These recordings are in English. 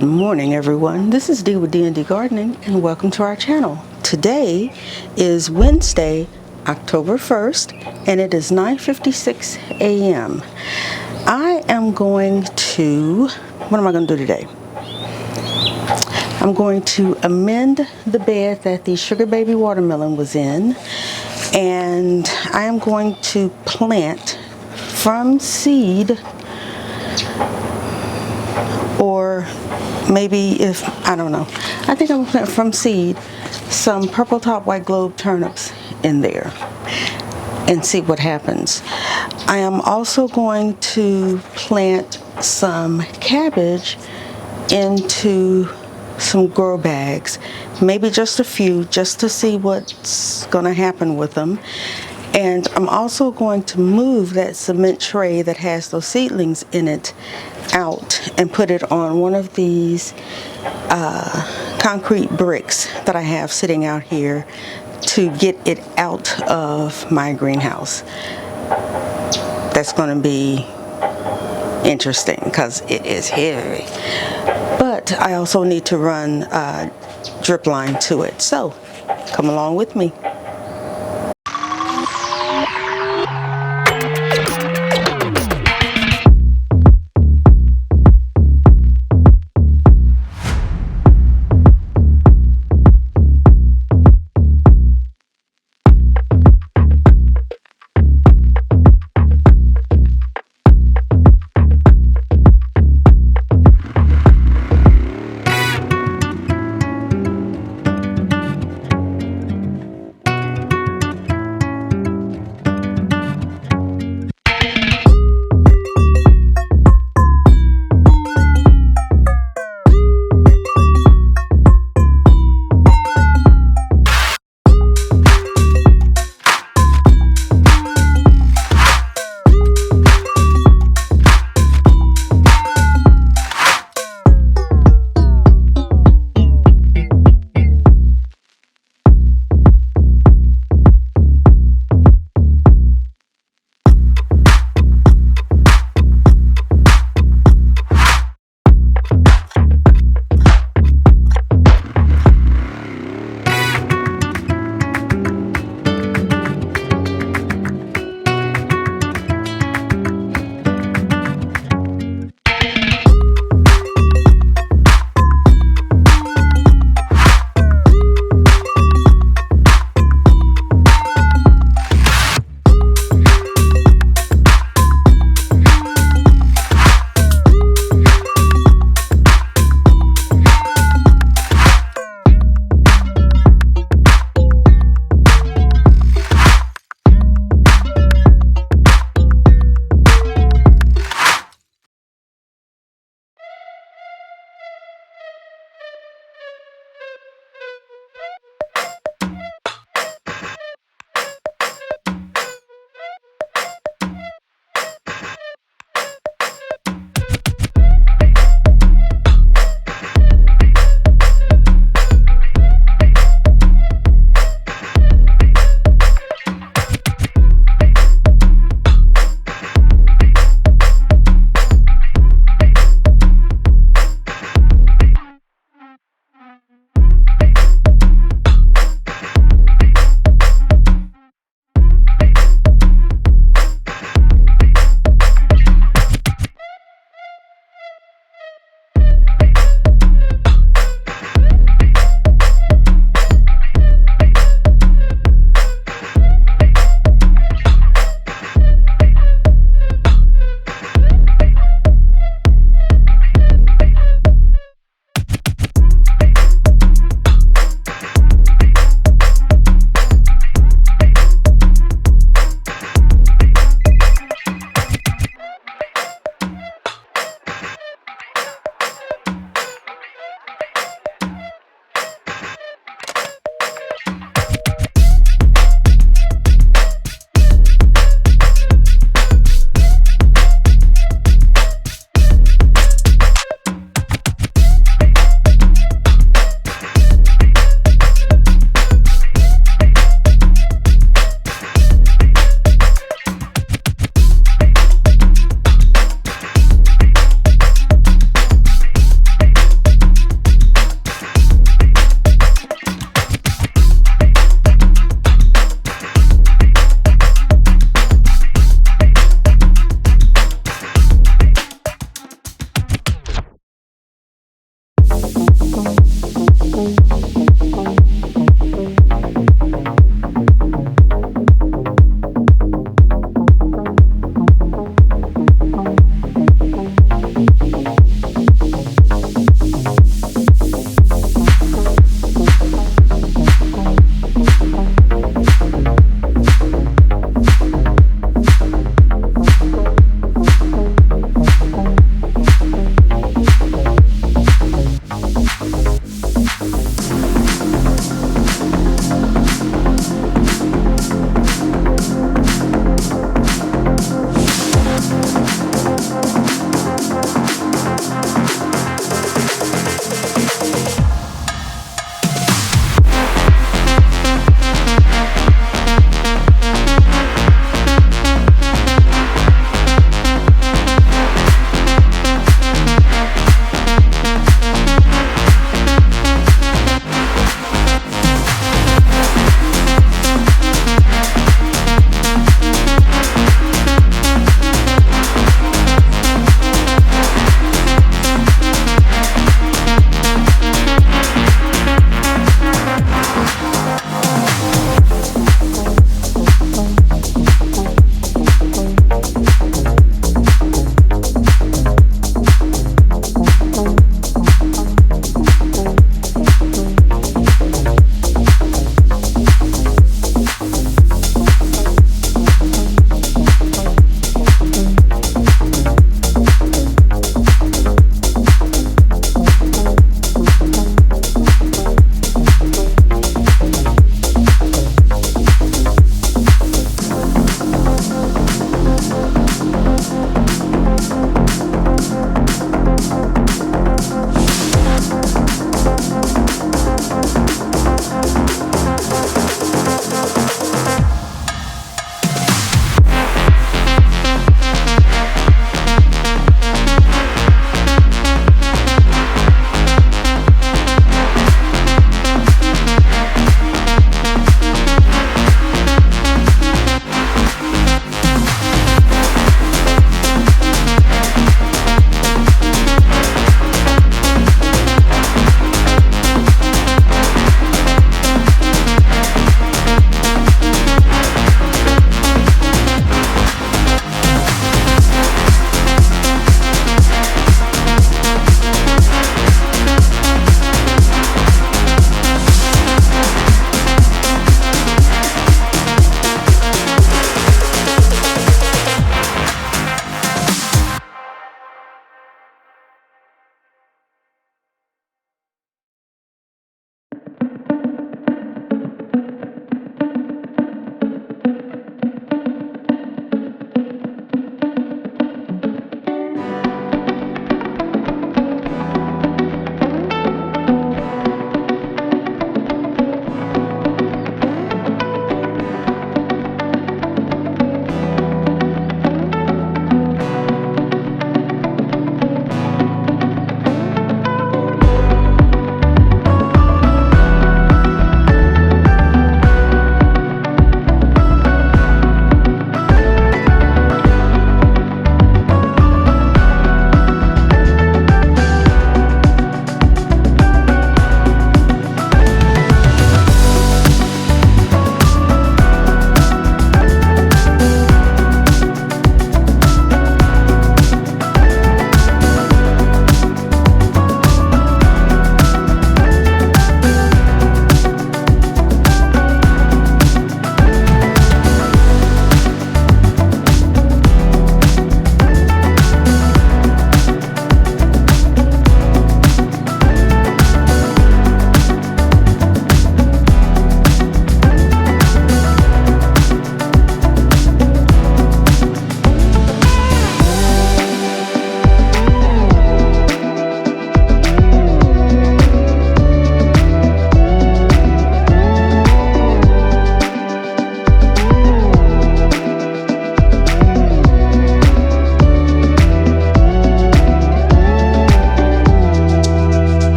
Good morning, everyone. This is Dee with D&D Gardening, and welcome to our channel. Today is Wednesday, October 1st, and it is 9:56 a.m. I am going to, what am I going to do today? I'm going to amend the bed that the sugar baby watermelon was in, and I am going to plant from seed, or maybe I don't know. I think I'm going to plant from seed some purple top white globe turnips in there and see what happens. I am also going to plant some cabbage into some grow bags, maybe just a few, just to see what's going to happen with them. And I'm also going to move that cement tray that has those seedlings in it out and put it on one of these concrete bricks that I have sitting out here to get it out of my greenhouse. That's going to be interesting because it is heavy. But I also need to run a drip line to it. So come along with me.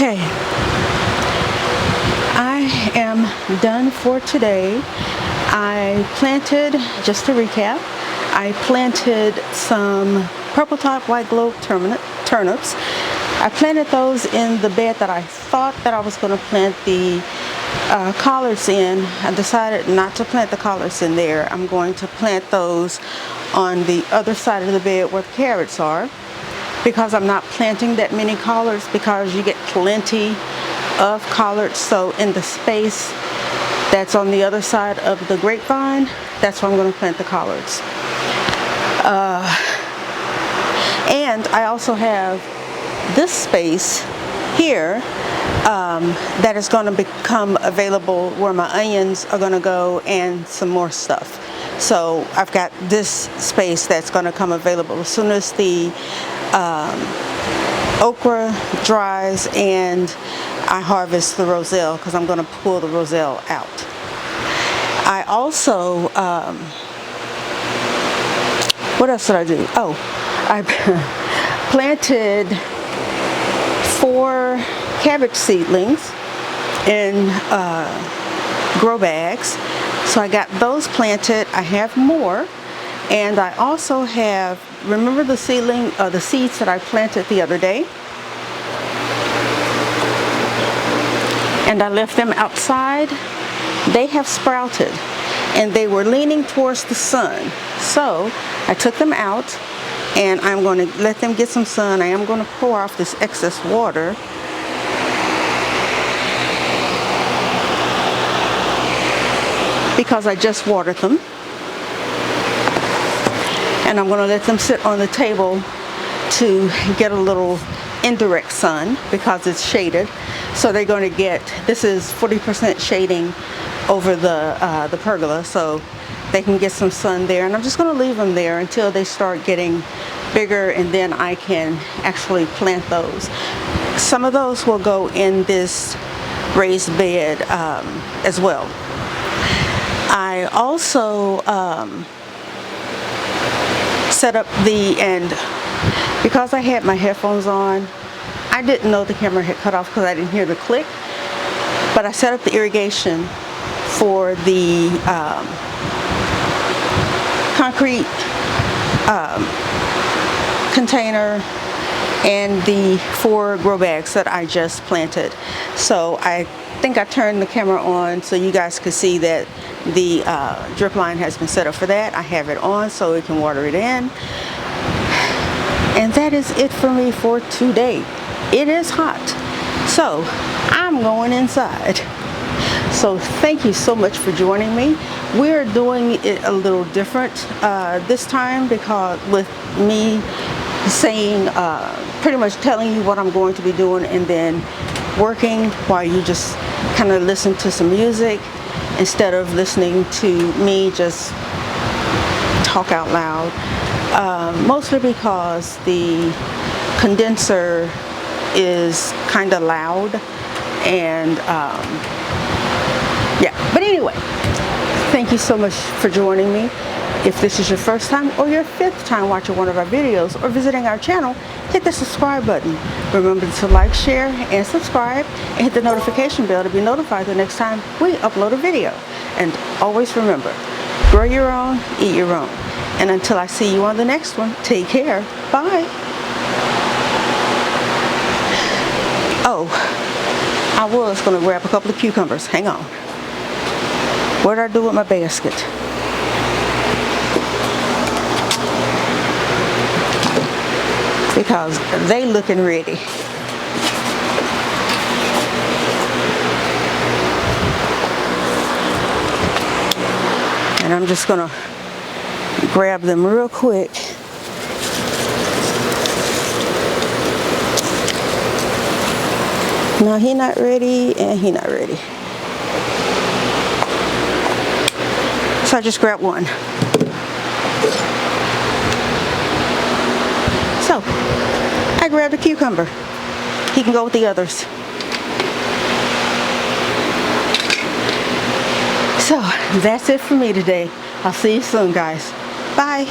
Okay, I am done for today. I planted, just to recap, I planted some purple top white globe turnips. I planted those in the bed that I thought that I was going to plant the collards in. I decided not to plant the collards in there. I'm going to plant those on the other side of the bed where the carrots are, because I'm not planting that many collards, because you get plenty of collards. So in the space that's on the other side of the grapevine, that's where I'm going to plant the collards. And I also have this space here that is going to become available where my onions are going to go and some more stuff. So I've got this space that's going to come available as soon as the okra dries and I harvest the roselle, because I'm going to pull the roselle out. I also, what else did I do? Oh, I planted 4 cabbage seedlings in grow bags. So I got those planted. I have more, and I also have, remember the seeds that I planted the other day? And I left them outside. They have sprouted, and they were leaning towards the sun. So I took them out, and I'm going to let them get some sun. I am going to pour off this excess water. Because I just watered them. And I'm going to let them sit on the table to get a little indirect sun, because it's shaded. So they're going to get, this is 40% shading over the pergola, so they can get some sun there. And I'm just going to leave them there until they start getting bigger, and then I can actually plant those. Some of those will go in this raised bed as well. I also set up and because I had my headphones on, I didn't know the camera had cut off because I didn't hear the click, but I set up the irrigation for the concrete container and the 4 grow bags that I just planted. So I think I turned the camera on so you guys could see that the drip line has been set up for that. I have it on so it can water it in. And that is it for me for today. It is hot, so I'm going inside. So thank you so much for joining me. We're doing it a little different this time, because with me saying, pretty much telling you what I'm going to be doing, and then working while you just kind of listen to some music instead of listening to me just talk out loud. Mostly because the condenser is kind of loud, and yeah, but anyway, thank you so much for joining me. If this is your first time or your 5th time watching one of our videos or visiting our channel, hit the subscribe button. Remember to like, share, and subscribe, and hit the notification bell to be notified the next time we upload a video. And always remember, grow your own, eat your own. And until I see you on the next one, take care. Bye. Oh, I was going to grab a couple of cucumbers. Hang on. What did I do with my basket? Because they looking ready. And I'm just going to grab them real quick. No, he not ready, and he not ready. So I just grabbed one. So I grabbed a cucumber. He can go with the others. So that's it for me today. I'll see you soon, guys. Bye.